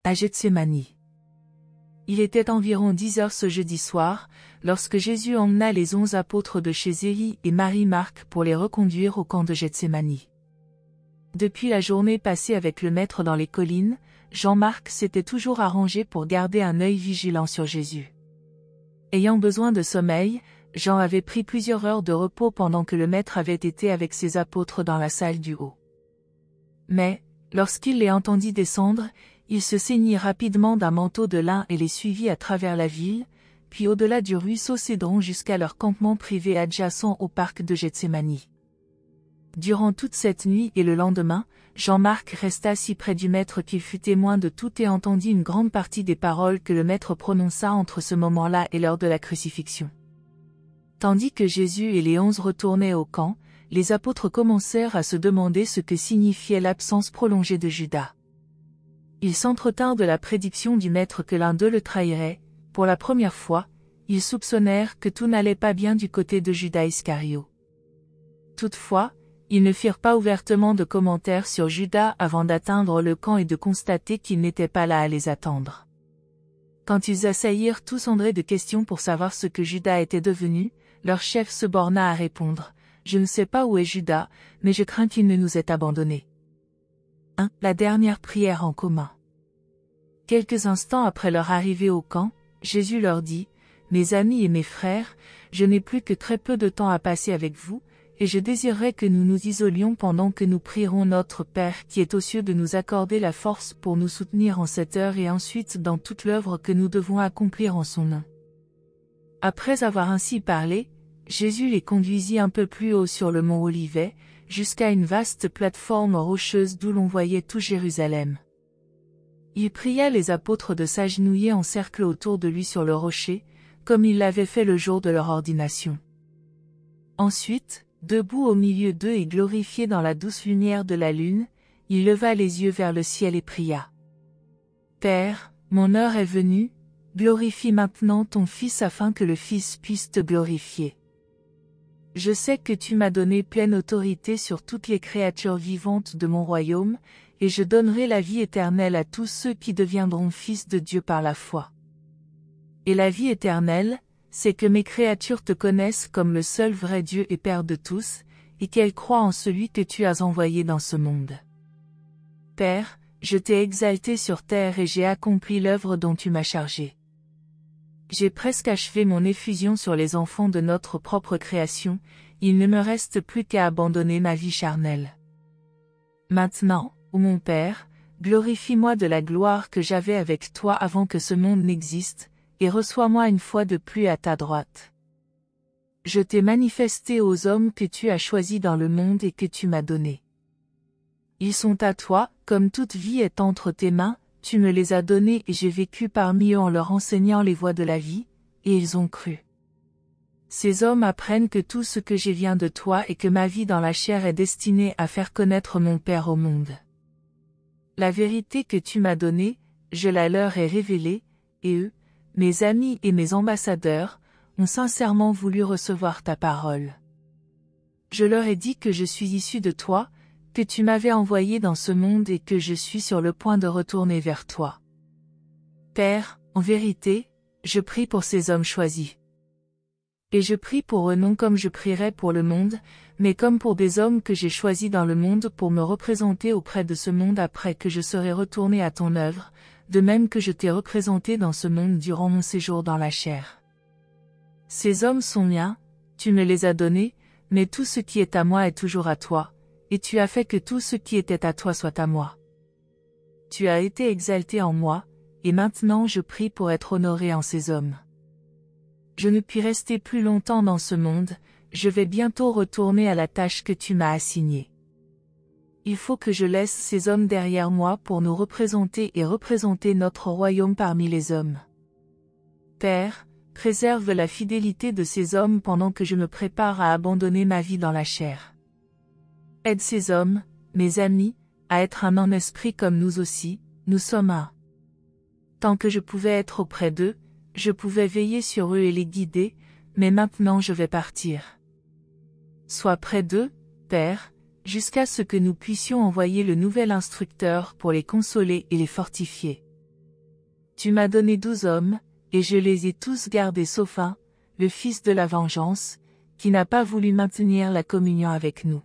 À Gethsémani. Il était environ 10 heures ce jeudi soir, lorsque Jésus emmena les 11 apôtres de chez Zélie et Marie-Marc pour les reconduire au camp de Gethsémani. Depuis la journée passée avec le Maître dans les collines, Jean-Marc s'était toujours arrangé pour garder un œil vigilant sur Jésus. Ayant besoin de sommeil, Jean avait pris plusieurs heures de repos pendant que le Maître avait été avec ses apôtres dans la salle du haut. Mais, lorsqu'il les entendit descendre, il se ceignit rapidement d'un manteau de lin et les suivit à travers la ville, puis au-delà du ruisseau Cédron jusqu'à leur campement privé adjacent au parc de Gethsémani. Durant toute cette nuit et le lendemain, Jean-Marc resta si près du Maître qu'il fut témoin de tout et entendit une grande partie des paroles que le Maître prononça entre ce moment-là et l'heure de la crucifixion. Tandis que Jésus et les 11 retournaient au camp, les apôtres commencèrent à se demander ce que signifiait l'absence prolongée de Judas. Ils s'entretinrent de la prédiction du Maître que l'un d'eux le trahirait. Pour la première fois, ils soupçonnèrent que tout n'allait pas bien du côté de Judas Iscario. Toutefois, ils ne firent pas ouvertement de commentaires sur Judas avant d'atteindre le camp et de constater qu'il n'était pas là à les attendre. Quand ils assaillirent tous André de questions pour savoir ce que Judas était devenu, leur chef se borna à répondre « Je ne sais pas où est Judas, mais je crains qu'il ne nous ait abandonnés. » 1. La dernière prière en commun. Quelques instants après leur arrivée au camp, Jésus leur dit « Mes amis et mes frères, je n'ai plus que très peu de temps à passer avec vous, et je désirerais que nous nous isolions pendant que nous prierons notre Père qui est aux cieux de nous accorder la force pour nous soutenir en cette heure et ensuite dans toute l'œuvre que nous devons accomplir en son nom. » Après avoir ainsi parlé, Jésus les conduisit un peu plus haut sur le mont Olivet, jusqu'à une vaste plateforme rocheuse d'où l'on voyait tout Jérusalem. Il pria les apôtres de s'agenouiller en cercle autour de lui sur le rocher, comme il l'avait fait le jour de leur ordination. Ensuite, debout au milieu d'eux et glorifié dans la douce lumière de la lune, il leva les yeux vers le ciel et pria. « Père, mon heure est venue, glorifie maintenant ton Fils afin que le Fils puisse te glorifier. Je sais que tu m'as donné pleine autorité sur toutes les créatures vivantes de mon royaume, et je donnerai la vie éternelle à tous ceux qui deviendront fils de Dieu par la foi. Et la vie éternelle, c'est que mes créatures te connaissent comme le seul vrai Dieu et Père de tous, et qu'elles croient en celui que tu as envoyé dans ce monde. Père, je t'ai exalté sur terre et j'ai accompli l'œuvre dont tu m'as chargé. J'ai presque achevé mon effusion sur les enfants de notre propre création, il ne me reste plus qu'à abandonner ma vie charnelle. Maintenant, ô mon Père, glorifie-moi de la gloire que j'avais avec toi avant que ce monde n'existe, et reçois-moi une fois de plus à ta droite. Je t'ai manifesté aux hommes que tu as choisis dans le monde et que tu m'as donnés. Ils sont à toi, comme toute vie est entre tes mains, tu me les as donnés et j'ai vécu parmi eux en leur enseignant les voies de la vie, et ils ont cru. Ces hommes apprennent que tout ce que j'ai vient de toi et que ma vie dans la chair est destinée à faire connaître mon Père au monde. La vérité que tu m'as donnée, je la leur ai révélée, et eux, mes amis et mes ambassadeurs, ont sincèrement voulu recevoir ta parole. Je leur ai dit que je suis issu de toi, que tu m'avais envoyé dans ce monde et que je suis sur le point de retourner vers toi. Père, en vérité, je prie pour ces hommes choisis. Et je prie pour eux non comme je prierais pour le monde, mais comme pour des hommes que j'ai choisis dans le monde pour me représenter auprès de ce monde après que je serai retourné à ton œuvre, de même que je t'ai représenté dans ce monde durant mon séjour dans la chair. Ces hommes sont miens, tu me les as donnés, mais tout ce qui est à moi est toujours à toi, et tu as fait que tout ce qui était à toi soit à moi. Tu as été exalté en moi, et maintenant je prie pour être honoré en ces hommes. Je ne puis rester plus longtemps dans ce monde, je vais bientôt retourner à la tâche que tu m'as assignée. Il faut que je laisse ces hommes derrière moi pour nous représenter et représenter notre royaume parmi les hommes. Père, préserve la fidélité de ces hommes pendant que je me prépare à abandonner ma vie dans la chair. Aide ces hommes, mes amis, à être un en esprit comme nous aussi, nous sommes un. Tant que je pouvais être auprès d'eux, je pouvais veiller sur eux et les guider, mais maintenant je vais partir. Sois près d'eux, Père, jusqu'à ce que nous puissions envoyer le nouvel instructeur pour les consoler et les fortifier. Tu m'as donné 12 hommes, et je les ai tous gardés sauf un, le fils de la vengeance, qui n'a pas voulu maintenir la communion avec nous.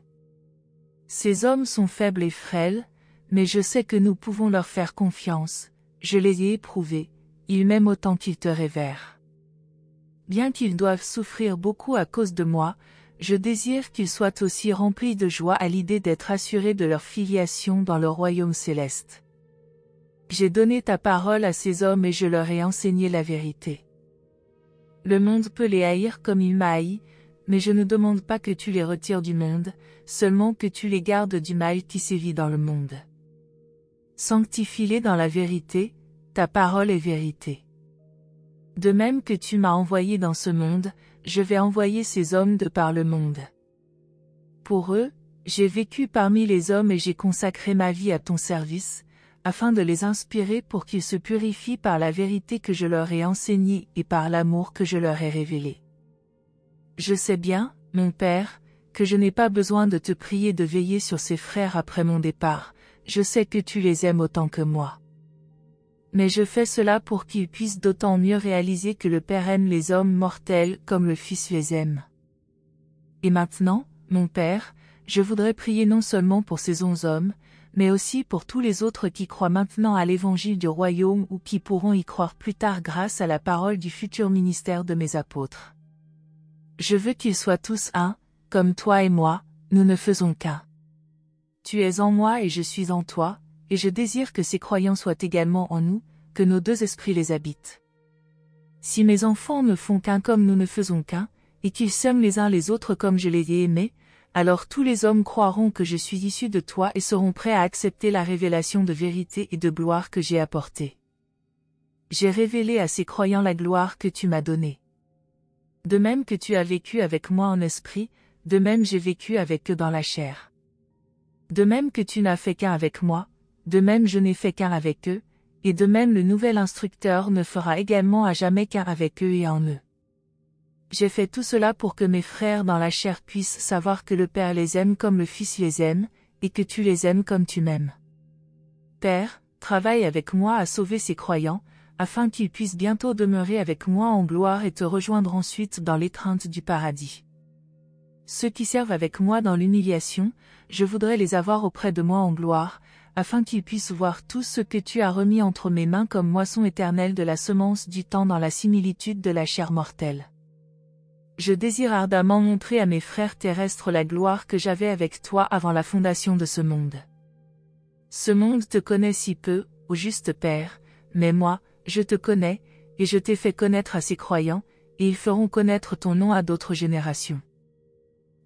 Ces hommes sont faibles et frêles, mais je sais que nous pouvons leur faire confiance, je les ai éprouvés, ils m'aiment autant qu'ils te révèrent. Bien qu'ils doivent souffrir beaucoup à cause de moi, je désire qu'ils soient aussi remplis de joie à l'idée d'être assurés de leur filiation dans le royaume céleste. J'ai donné ta parole à ces hommes et je leur ai enseigné la vérité. Le monde peut les haïr comme il m'a haï, mais je ne demande pas que tu les retires du monde, seulement que tu les gardes du mal qui sévit dans le monde. Sanctifie-les dans la vérité, ta parole est vérité. De même que tu m'as envoyé dans ce monde, je vais envoyer ces hommes de par le monde. Pour eux, j'ai vécu parmi les hommes et j'ai consacré ma vie à ton service, afin de les inspirer pour qu'ils se purifient par la vérité que je leur ai enseignée et par l'amour que je leur ai révélé. Je sais bien, mon Père, que je n'ai pas besoin de te prier de veiller sur ces frères après mon départ, je sais que tu les aimes autant que moi. Mais je fais cela pour qu'ils puissent d'autant mieux réaliser que le Père aime les hommes mortels comme le Fils les aime. Et maintenant, mon Père, je voudrais prier non seulement pour ces 11 hommes, mais aussi pour tous les autres qui croient maintenant à l'évangile du royaume ou qui pourront y croire plus tard grâce à la parole du futur ministère de mes apôtres. Je veux qu'ils soient tous un, comme toi et moi, nous ne faisons qu'un. Tu es en moi et je suis en toi, et je désire que ces croyants soient également en nous, que nos deux esprits les habitent. Si mes enfants ne font qu'un comme nous ne faisons qu'un, et qu'ils s'aiment les uns les autres comme je les ai aimés, alors tous les hommes croiront que je suis issu de toi et seront prêts à accepter la révélation de vérité et de gloire que j'ai apportée. J'ai révélé à ces croyants la gloire que tu m'as donnée. De même que tu as vécu avec moi en esprit, de même j'ai vécu avec eux dans la chair. De même que tu n'as fait qu'un avec moi, de même je n'ai fait qu'un avec eux, et de même le nouvel instructeur ne fera également à jamais qu'un avec eux et en eux. J'ai fait tout cela pour que mes frères dans la chair puissent savoir que le Père les aime comme le Fils les aime, et que tu les aimes comme tu m'aimes. Père, travaille avec moi à sauver ces croyants, afin qu'ils puissent bientôt demeurer avec moi en gloire et te rejoindre ensuite dans l'étreinte du paradis. Ceux qui servent avec moi dans l'humiliation, je voudrais les avoir auprès de moi en gloire, afin qu'ils puissent voir tout ce que tu as remis entre mes mains comme moisson éternelle de la semence du temps dans la similitude de la chair mortelle. Je désire ardemment montrer à mes frères terrestres la gloire que j'avais avec toi avant la fondation de ce monde. Ce monde te connaît si peu, ô juste Père, mais moi, je te connais, et je t'ai fait connaître à ces croyants, et ils feront connaître ton nom à d'autres générations.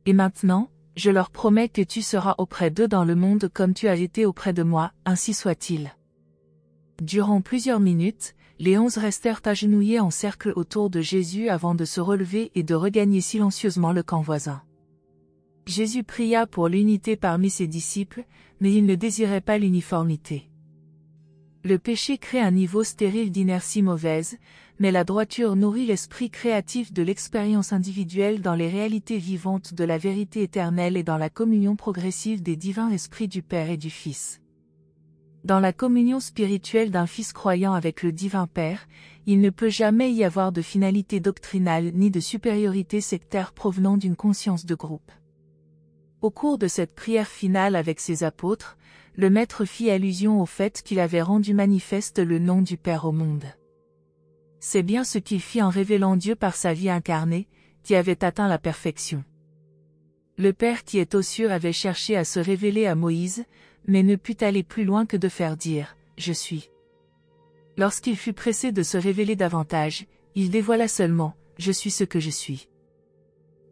Et maintenant, je leur promets que tu seras auprès d'eux dans le monde comme tu as été auprès de moi, ainsi soit-il. Durant plusieurs minutes, les 11 restèrent agenouillés en cercle autour de Jésus avant de se relever et de regagner silencieusement le camp voisin. Jésus pria pour l'unité parmi ses disciples, mais il ne désirait pas l'uniformité. Le péché crée un niveau stérile d'inertie mauvaise, mais la droiture nourrit l'esprit créatif de l'expérience individuelle dans les réalités vivantes de la vérité éternelle et dans la communion progressive des divins esprits du Père et du Fils. Dans la communion spirituelle d'un Fils croyant avec le divin Père, il ne peut jamais y avoir de finalité doctrinale ni de supériorité sectaire provenant d'une conscience de groupe. Au cours de cette prière finale avec ses apôtres, le Maître fit allusion au fait qu'il avait rendu manifeste le nom du Père au monde. C'est bien ce qu'il fit en révélant Dieu par sa vie incarnée, qui avait atteint la perfection. Le Père qui est aux cieux avait cherché à se révéler à Moïse, mais ne put aller plus loin que de faire dire « Je suis ». Lorsqu'il fut pressé de se révéler davantage, il dévoila seulement « Je suis ce que je suis ».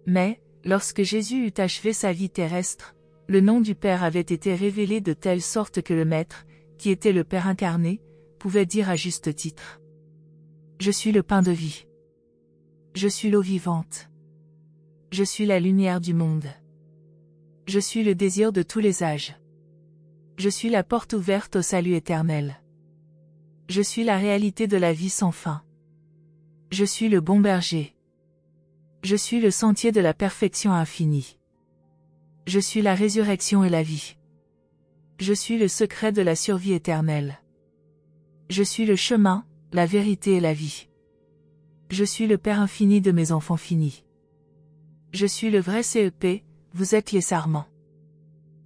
Mais, lorsque Jésus eut achevé sa vie terrestre, le nom du Père avait été révélé de telle sorte que le Maître, qui était le Père incarné, pouvait dire à juste titre « Je suis le pain de vie. Je suis l'eau vivante. Je suis la lumière du monde. Je suis le désir de tous les âges. Je suis la porte ouverte au salut éternel. Je suis la réalité de la vie sans fin. Je suis le bon berger. Je suis le sentier de la perfection infinie. Je suis la résurrection et la vie. Je suis le secret de la survie éternelle. Je suis le chemin, la vérité et la vie. Je suis le Père infini de mes enfants finis. Je suis le vrai CEP, vous êtes les sarments.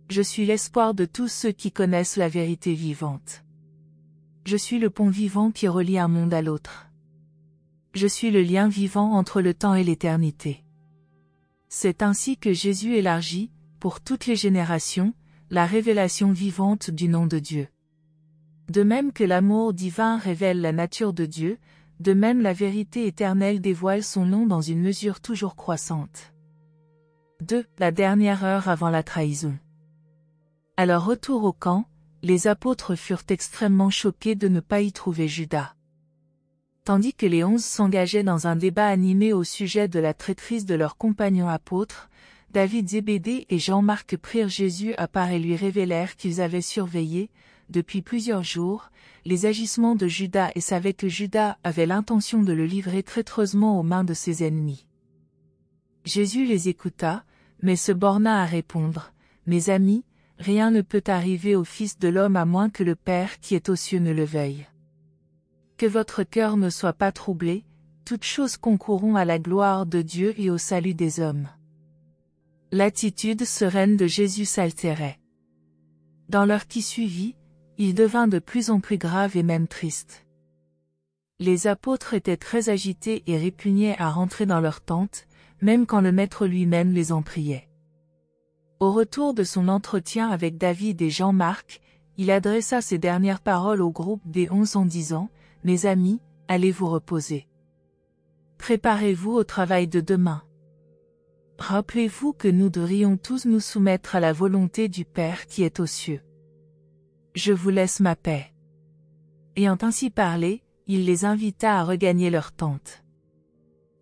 Je suis l'espoir de tous ceux qui connaissent la vérité vivante. Je suis le pont vivant qui relie un monde à l'autre. Je suis le lien vivant entre le temps et l'éternité. C'est ainsi que Jésus élargit, pour toutes les générations, la révélation vivante du nom de Dieu. De même que l'amour divin révèle la nature de Dieu, de même la vérité éternelle dévoile son nom dans une mesure toujours croissante. 2. La dernière heure avant la trahison. À leur retour au camp, les apôtres furent extrêmement choqués de ne pas y trouver Judas. Tandis que les 11 s'engageaient dans un débat animé au sujet de la traîtrise de leurs compagnons apôtres, David Zébédée et Jean-Marc prirent Jésus à part et lui révélèrent qu'ils avaient surveillé, depuis plusieurs jours, les agissements de Judas et savaient que Judas avait l'intention de le livrer traîtreusement aux mains de ses ennemis. Jésus les écouta, mais se borna à répondre, « Mes amis, rien ne peut arriver au Fils de l'homme à moins que le Père qui est aux cieux ne le veuille. Que votre cœur ne soit pas troublé, toutes choses concourront à la gloire de Dieu et au salut des hommes. » L'attitude sereine de Jésus s'altérait. Dans l'heure qui suivit, il devint de plus en plus grave et même triste. Les apôtres étaient très agités et répugnaient à rentrer dans leur tente, même quand le Maître lui-même les en priait. Au retour de son entretien avec David et Jean-Marc, il adressa ces dernières paroles au groupe des 11 en disant, « Mes amis, allez vous reposer. Préparez-vous au travail de demain. Rappelez-vous que nous devrions tous nous soumettre à la volonté du Père qui est aux cieux. Je vous laisse ma paix. » Ayant ainsi parlé, il les invita à regagner leur tente.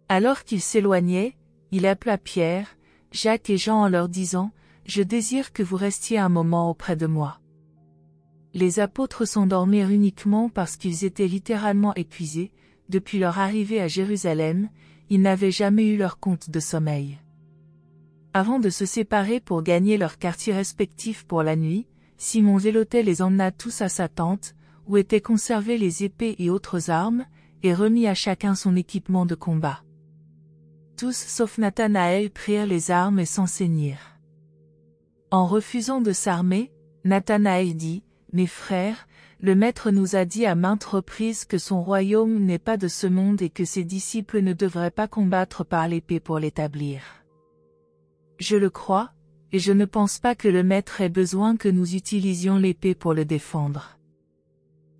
Alors qu'ils s'éloignaient, il appela Pierre, Jacques et Jean en leur disant, « Je désire que vous restiez un moment auprès de moi. » Les apôtres s'endormirent uniquement parce qu'ils étaient littéralement épuisés. Depuis leur arrivée à Jérusalem, ils n'avaient jamais eu leur compte de sommeil. Avant de se séparer pour gagner leurs quartiers respectifs pour la nuit, Simon Zéloté les emmena tous à sa tente, où étaient conservées les épées et autres armes, et remit à chacun son équipement de combat. Tous sauf Nathanaël prirent les armes et s'en ceignirent. En refusant de s'armer, Nathanaël dit, « Mes frères, le Maître nous a dit à maintes reprises que son royaume n'est pas de ce monde et que ses disciples ne devraient pas combattre par l'épée pour l'établir. Je le crois, et je ne pense pas que le Maître ait besoin que nous utilisions l'épée pour le défendre.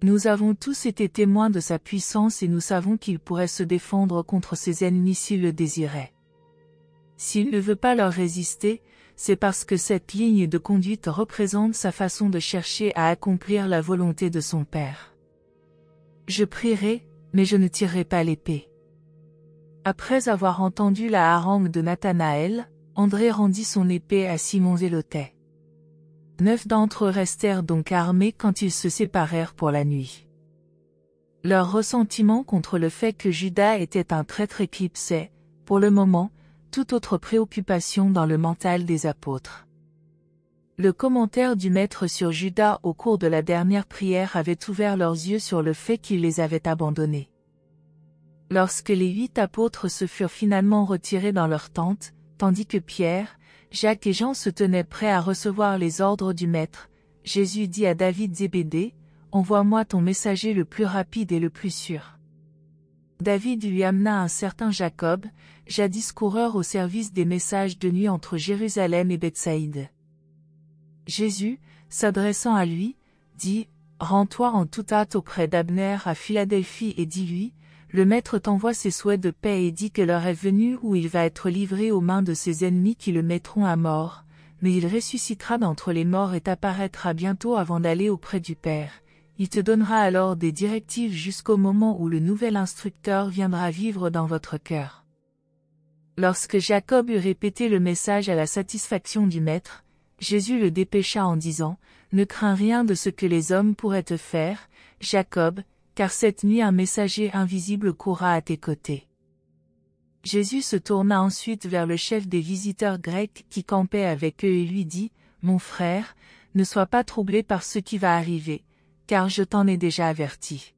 Nous avons tous été témoins de sa puissance et nous savons qu'il pourrait se défendre contre ses ennemis s'il le désirait. S'il ne veut pas leur résister, c'est parce que cette ligne de conduite représente sa façon de chercher à accomplir la volonté de son Père. Je prierai, mais je ne tirerai pas l'épée. » Après avoir entendu la harangue de Nathanaël, André rendit son épée à Simon Zéloté. 9 d'entre eux restèrent donc armés quand ils se séparèrent pour la nuit. Leur ressentiment contre le fait que Judas était un traître éclipsait, pour le moment, toute autre préoccupation dans le mental des apôtres. Le commentaire du Maître sur Judas au cours de la dernière prière avait ouvert leurs yeux sur le fait qu'il les avait abandonnés. Lorsque les 8 apôtres se furent finalement retirés dans leur tente, tandis que Pierre, Jacques et Jean se tenaient prêts à recevoir les ordres du Maître, Jésus dit à David Zébédée, « Envoie-moi ton messager le plus rapide et le plus sûr. » David lui amena un certain Jacob, jadis coureur au service des messages de nuit entre Jérusalem et Bethsaïde. Jésus, s'adressant à lui, dit, « Rends-toi en toute hâte auprès d'Abner à Philadelphie et dis-lui, le Maître t'envoie ses souhaits de paix et dit que l'heure est venue où il va être livré aux mains de ses ennemis qui le mettront à mort, mais il ressuscitera d'entre les morts et apparaîtra bientôt avant d'aller auprès du Père. Il te donnera alors des directives jusqu'au moment où le nouvel instructeur viendra vivre dans votre cœur. » Lorsque Jacob eut répété le message à la satisfaction du Maître, Jésus le dépêcha en disant, « Ne crains rien de ce que les hommes pourraient te faire, Jacob, car cette nuit un messager invisible courra à tes côtés. » Jésus se tourna ensuite vers le chef des visiteurs grecs qui campait avec eux et lui dit, « Mon frère, ne sois pas troublé par ce qui va arriver, car je t'en ai déjà averti.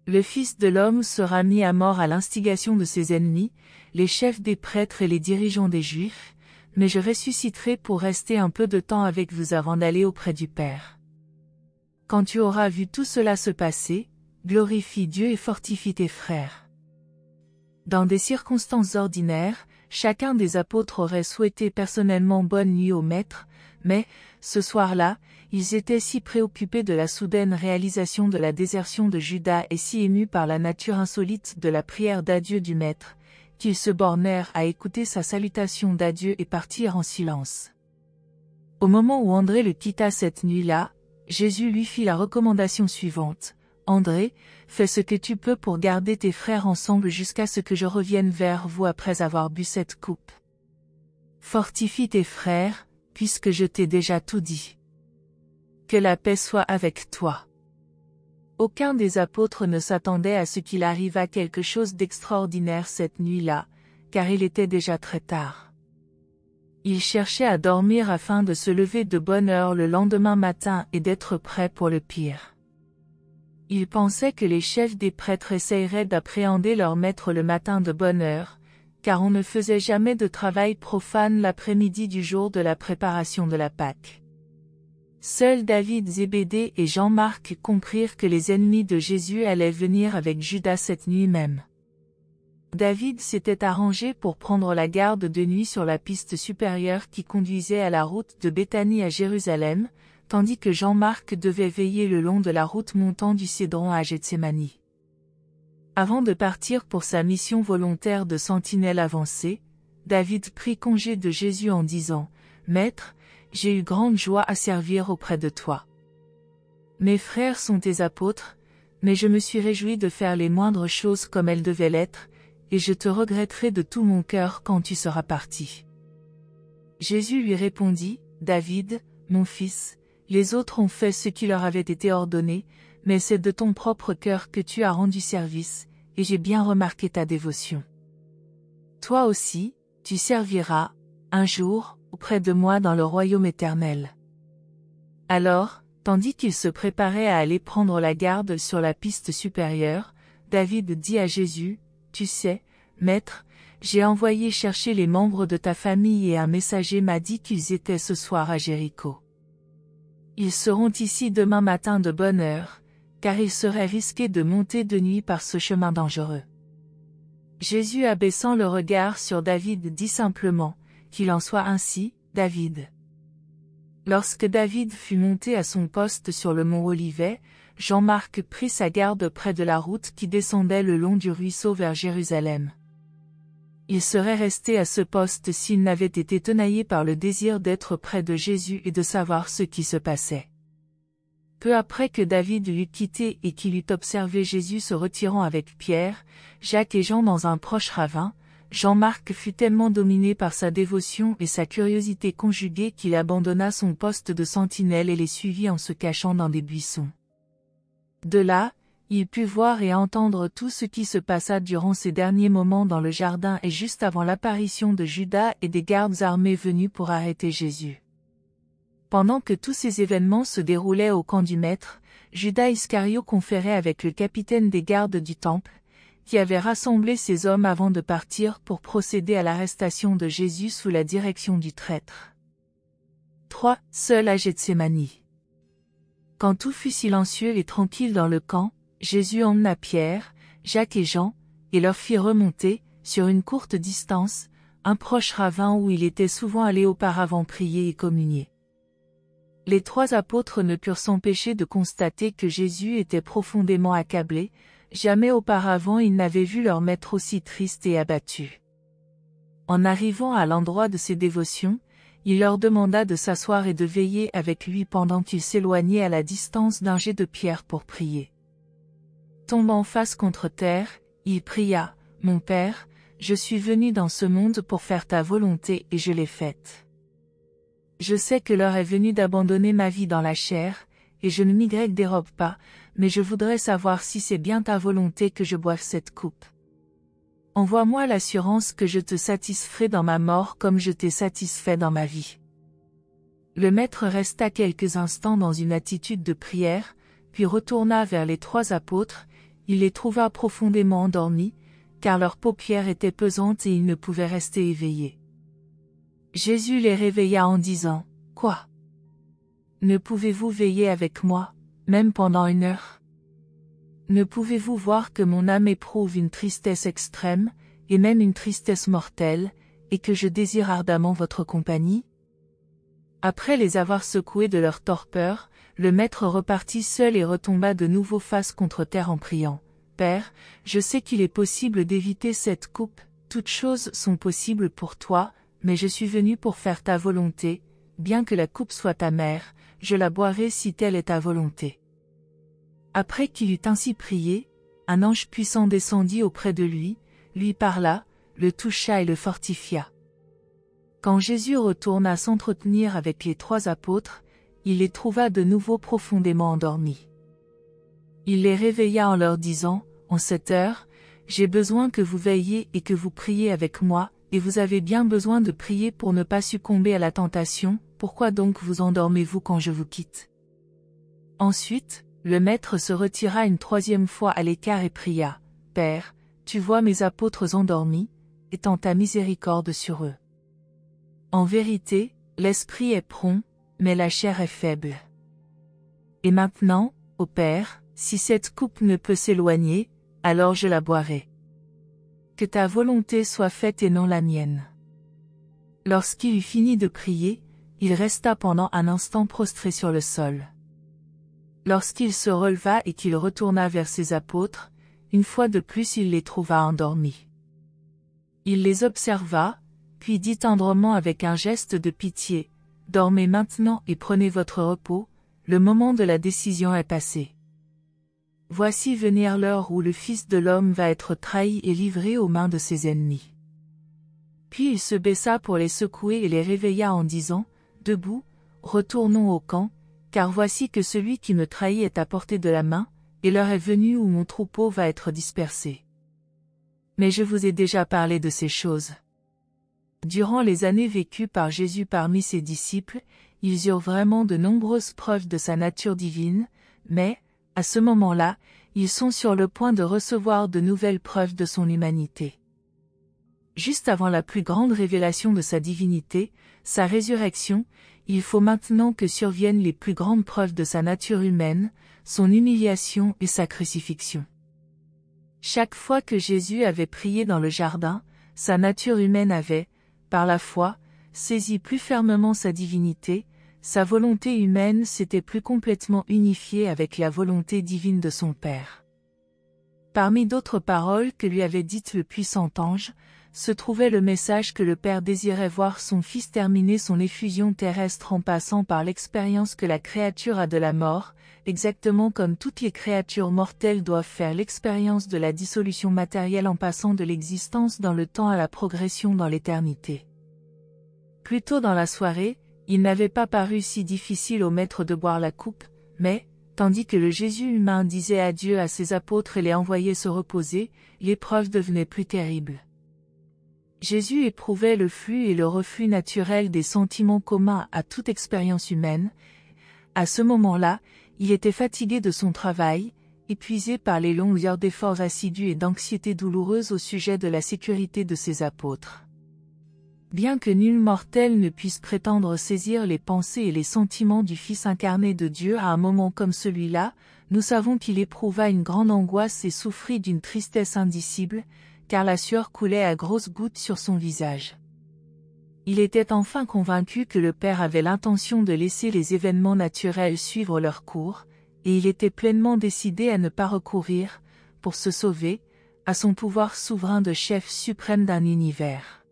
Le Fils de l'homme sera mis à mort à l'instigation de ses ennemis, les chefs des prêtres et les dirigeants des Juifs, mais je ressusciterai pour rester un peu de temps avec vous avant d'aller auprès du Père. Quand tu auras vu tout cela se passer, glorifie Dieu et fortifie tes frères. Dans des circonstances ordinaires, chacun des apôtres aurait souhaité personnellement bonne nuit au Maître, mais, ce soir-là, ils étaient si préoccupés de la soudaine réalisation de la désertion de Judas et si émus par la nature insolite de la prière d'adieu du Maître, qu'ils se bornèrent à écouter sa salutation d'adieu et partirent en silence. Au moment où André le quitta cette nuit-là, Jésus lui fit la recommandation suivante. « André, fais ce que tu peux pour garder tes frères ensemble jusqu'à ce que je revienne vers vous après avoir bu cette coupe. Fortifie tes frères, puisque je t'ai déjà tout dit. Que la paix soit avec toi. » Aucun des apôtres ne s'attendait à ce qu'il arrivât quelque chose d'extraordinaire cette nuit-là, car il était déjà très tard. Ils cherchaient à dormir afin de se lever de bonne heure le lendemain matin et d'être prêts pour le pire. Ils pensaient que les chefs des prêtres essaieraient d'appréhender leur maître le matin de bonne heure, car on ne faisait jamais de travail profane l'après-midi du jour de la préparation de la Pâque. Seuls David, Zébédée et Jean-Marc comprirent que les ennemis de Jésus allaient venir avec Judas cette nuit même. David s'était arrangé pour prendre la garde de nuit sur la piste supérieure qui conduisait à la route de Béthanie à Jérusalem, tandis que Jean-Marc devait veiller le long de la route montant du Cédron à Gethsémani. Avant de partir pour sa mission volontaire de sentinelle avancée, David prit congé de Jésus en disant « Maître, j'ai eu grande joie à servir auprès de toi. Mes frères sont tes apôtres, mais je me suis réjoui de faire les moindres choses comme elles devaient l'être, et je te regretterai de tout mon cœur quand tu seras parti. » Jésus lui répondit « David, mon fils, les autres ont fait ce qui leur avait été ordonné, mais c'est de ton propre cœur que tu as rendu service, et j'ai bien remarqué ta dévotion. Toi aussi, tu serviras, un jour, auprès de moi dans le royaume éternel. » Alors, tandis qu'il se préparait à aller prendre la garde sur la piste supérieure, David dit à Jésus, « Tu sais, Maître, j'ai envoyé chercher les membres de ta famille et un messager m'a dit qu'ils étaient ce soir à Jéricho. Ils seront ici demain matin de bonne heure, car il serait risqué de monter de nuit par ce chemin dangereux. » Jésus abaissant le regard sur David dit simplement, « Qu'il en soit ainsi, David. » Lorsque David fut monté à son poste sur le mont Olivet, Jean-Marc prit sa garde près de la route qui descendait le long du ruisseau vers Jérusalem. Il serait resté à ce poste s'il n'avait été tenaillé par le désir d'être près de Jésus et de savoir ce qui se passait. Peu après que David l'eut quitté et qu'il eut observé Jésus se retirant avec Pierre, Jacques et Jean dans un proche ravin, Jean-Marc fut tellement dominé par sa dévotion et sa curiosité conjuguée qu'il abandonna son poste de sentinelle et les suivit en se cachant dans des buissons. De là, il put voir et entendre tout ce qui se passa durant ces derniers moments dans le jardin et juste avant l'apparition de Judas et des gardes armés venus pour arrêter Jésus. Pendant que tous ces événements se déroulaient au camp du Maître, Judas Iscario conférait avec le capitaine des gardes du Temple, qui avait rassemblé ses hommes avant de partir pour procéder à l'arrestation de Jésus sous la direction du traître. 3. Seul à Gethsémani. Quand tout fut silencieux et tranquille dans le camp, Jésus emmena Pierre, Jacques et Jean, et leur fit remonter, sur une courte distance, un proche ravin où il était souvent allé auparavant prier et communier. Les trois apôtres ne purent s'empêcher de constater que Jésus était profondément accablé, jamais auparavant ils n'avaient vu leur maître aussi triste et abattu. En arrivant à l'endroit de ses dévotions, il leur demanda de s'asseoir et de veiller avec lui pendant qu'il s'éloignait à la distance d'un jet de pierre pour prier. Tombant face contre terre, il pria, « Mon Père, je suis venu dans ce monde pour faire ta volonté et je l'ai faite. Je sais que l'heure est venue d'abandonner ma vie dans la chair, et je ne m'y dérobe pas, mais je voudrais savoir si c'est bien ta volonté que je boive cette coupe. Envoie-moi l'assurance que je te satisferai dans ma mort comme je t'ai satisfait dans ma vie. » Le maître resta quelques instants dans une attitude de prière, puis retourna vers les trois apôtres, il les trouva profondément endormis, car leurs paupières étaient pesantes et ils ne pouvaient rester éveillés. Jésus les réveilla en disant, « Quoi? Ne pouvez-vous veiller avec moi, même pendant 1 heure? Ne pouvez-vous voir que mon âme éprouve une tristesse extrême, et même une tristesse mortelle, et que je désire ardemment votre compagnie? » Après les avoir secoués de leur torpeur, le maître repartit seul et retomba de nouveau face contre terre en priant, « Père, je sais qu'il est possible d'éviter cette coupe, toutes choses sont possibles pour toi, mais je suis venu pour faire ta volonté, bien que la coupe soit amère, je la boirai si telle est ta volonté. » Après qu'il eut ainsi prié, un ange puissant descendit auprès de lui parla, le toucha et le fortifia. Quand Jésus retourna s'entretenir avec les 3 apôtres, il les trouva de nouveau profondément endormis. Il les réveilla en leur disant, « En cette heure, j'ai besoin que vous veilliez et que vous priez avec moi, et vous avez bien besoin de prier pour ne pas succomber à la tentation, pourquoi donc vous endormez-vous quand je vous quitte ?» Ensuite, le maître se retira une 3e fois à l'écart et pria, « Père, tu vois mes apôtres endormis, étends ta miséricorde sur eux. En vérité, l'esprit est prompt, mais la chair est faible. Et maintenant, ô Père, si cette coupe ne peut s'éloigner, alors je la boirai. Que ta volonté soit faite et non la mienne. » Lorsqu'il eut fini de prier, il resta pendant un instant prostré sur le sol. Lorsqu'il se releva et qu'il retourna vers ses apôtres, une fois de plus il les trouva endormis. Il les observa, puis dit tendrement avec un geste de pitié, « Dormez maintenant et prenez votre repos, le moment de la décision est passé. Voici venir l'heure où le Fils de l'homme va être trahi et livré aux mains de ses ennemis. » Puis il se baissa pour les secouer et les réveilla en disant, « Debout, retournons au camp, car voici que celui qui me trahit est à portée de la main, et l'heure est venue où mon troupeau va être dispersé. Mais je vous ai déjà parlé de ces choses. » Durant les années vécues par Jésus parmi ses disciples, ils eurent vraiment de nombreuses preuves de sa nature divine, mais, à ce moment-là, ils sont sur le point de recevoir de nouvelles preuves de son humanité. Juste avant la plus grande révélation de sa divinité, sa résurrection, il faut maintenant que surviennent les plus grandes preuves de sa nature humaine, son humiliation et sa crucifixion. Chaque fois que Jésus avait prié dans le jardin, sa nature humaine avait, par la foi, saisi plus fermement sa divinité, sa volonté humaine s'était plus complètement unifiée avec la volonté divine de son Père. Parmi d'autres paroles que lui avait dites le puissant ange, se trouvait le message que le Père désirait voir son Fils terminer son effusion terrestre en passant par l'expérience que la créature a de la mort, exactement comme toutes les créatures mortelles doivent faire l'expérience de la dissolution matérielle en passant de l'existence dans le temps à la progression dans l'éternité. Plus tôt dans la soirée, il n'avait pas paru si difficile au Maître de boire la coupe, mais, tandis que le Jésus humain disait adieu à ses apôtres et les envoyait se reposer, l'épreuve devenait plus terrible. Jésus éprouvait le flux et le reflux naturel des sentiments communs à toute expérience humaine. À ce moment-là, il était fatigué de son travail, épuisé par les longues heures d'efforts assidus et d'anxiété douloureuse au sujet de la sécurité de ses apôtres. Bien que nul mortel ne puisse prétendre saisir les pensées et les sentiments du Fils incarné de Dieu à un moment comme celui-là, nous savons qu'il éprouva une grande angoisse et souffrit d'une tristesse indicible, car la sueur coulait à grosses gouttes sur son visage. Il était enfin convaincu que le Père avait l'intention de laisser les événements naturels suivre leur cours, et il était pleinement décidé à ne pas recourir, pour se sauver, à son pouvoir souverain de chef suprême d'un univers.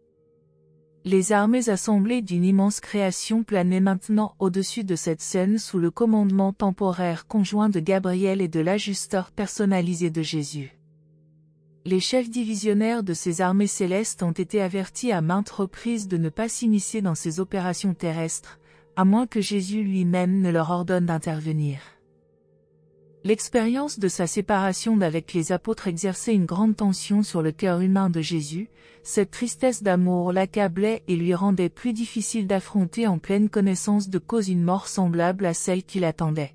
Les armées assemblées d'une immense création planaient maintenant au-dessus de cette scène sous le commandement temporaire conjoint de Gabriel et de l'ajusteur personnalisé de Jésus. Les chefs divisionnaires de ces armées célestes ont été avertis à maintes reprises de ne pas s'immiscer dans ces opérations terrestres, à moins que Jésus lui-même ne leur ordonne d'intervenir. L'expérience de sa séparation d'avec les apôtres exerçait une grande tension sur le cœur humain de Jésus, cette tristesse d'amour l'accablait et lui rendait plus difficile d'affronter en pleine connaissance de cause une mort semblable à celle qu'il attendait.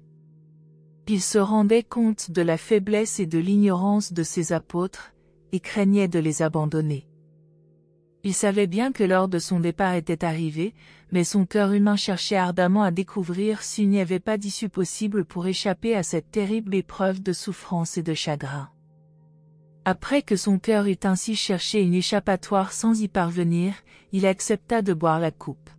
Il se rendait compte de la faiblesse et de l'ignorance de ses apôtres, et craignait de les abandonner. Il savait bien que l'heure de son départ était arrivée, mais son cœur humain cherchait ardemment à découvrir s'il n'y avait pas d'issue possible pour échapper à cette terrible épreuve de souffrance et de chagrin. Après que son cœur eut ainsi cherché une échappatoire sans y parvenir, il accepta de boire la coupe.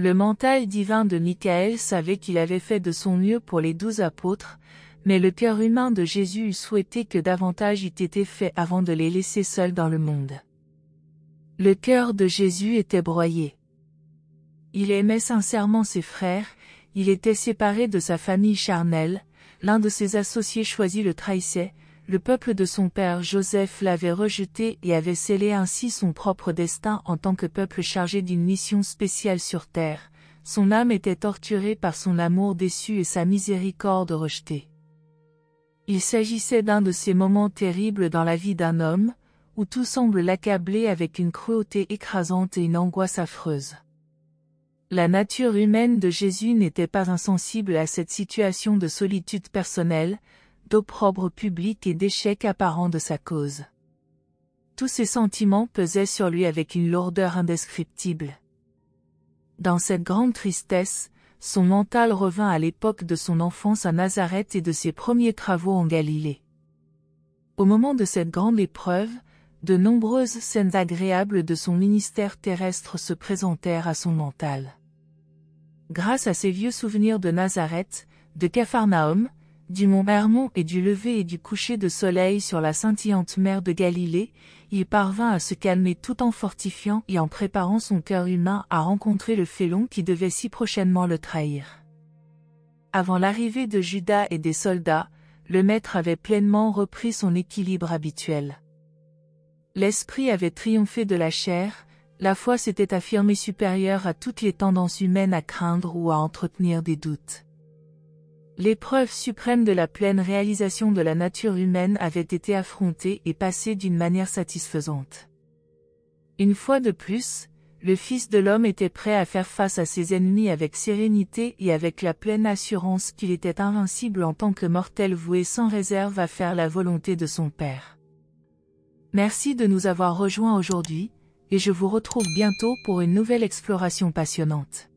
Le mental divin de Michael savait qu'il avait fait de son mieux pour les 12 apôtres, mais le cœur humain de Jésus eût souhaité que davantage eût été fait avant de les laisser seuls dans le monde. Le cœur de Jésus était broyé. Il aimait sincèrement ses frères, il était séparé de sa famille charnelle, l'un de ses associés choisis le trahissait, le peuple de son père Joseph l'avait rejeté et avait scellé ainsi son propre destin en tant que peuple chargé d'une mission spéciale sur terre. Son âme était torturée par son amour déçu et sa miséricorde rejetée. Il s'agissait d'un de ces moments terribles dans la vie d'un homme, où tout semble l'accabler avec une cruauté écrasante et une angoisse affreuse. La nature humaine de Jésus n'était pas insensible à cette situation de solitude personnelle, d'opprobre public et d'échec apparent de sa cause. Tous ces sentiments pesaient sur lui avec une lourdeur indescriptible. Dans cette grande tristesse, son mental revint à l'époque de son enfance à Nazareth et de ses premiers travaux en Galilée. Au moment de cette grande épreuve, de nombreuses scènes agréables de son ministère terrestre se présentèrent à son mental. Grâce à ses vieux souvenirs de Nazareth, de Capharnaüm, du mont Hermon et du lever et du coucher de soleil sur la scintillante mer de Galilée, il parvint à se calmer tout en fortifiant et en préparant son cœur humain à rencontrer le félon qui devait si prochainement le trahir. Avant l'arrivée de Judas et des soldats, le maître avait pleinement repris son équilibre habituel. L'esprit avait triomphé de la chair, la foi s'était affirmée supérieure à toutes les tendances humaines à craindre ou à entretenir des doutes. L'épreuve suprême de la pleine réalisation de la nature humaine avait été affrontée et passée d'une manière satisfaisante. Une fois de plus, le Fils de l'homme était prêt à faire face à ses ennemis avec sérénité et avec la pleine assurance qu'il était invincible en tant que mortel voué sans réserve à faire la volonté de son Père. Merci de nous avoir rejoints aujourd'hui, et je vous retrouve bientôt pour une nouvelle exploration passionnante.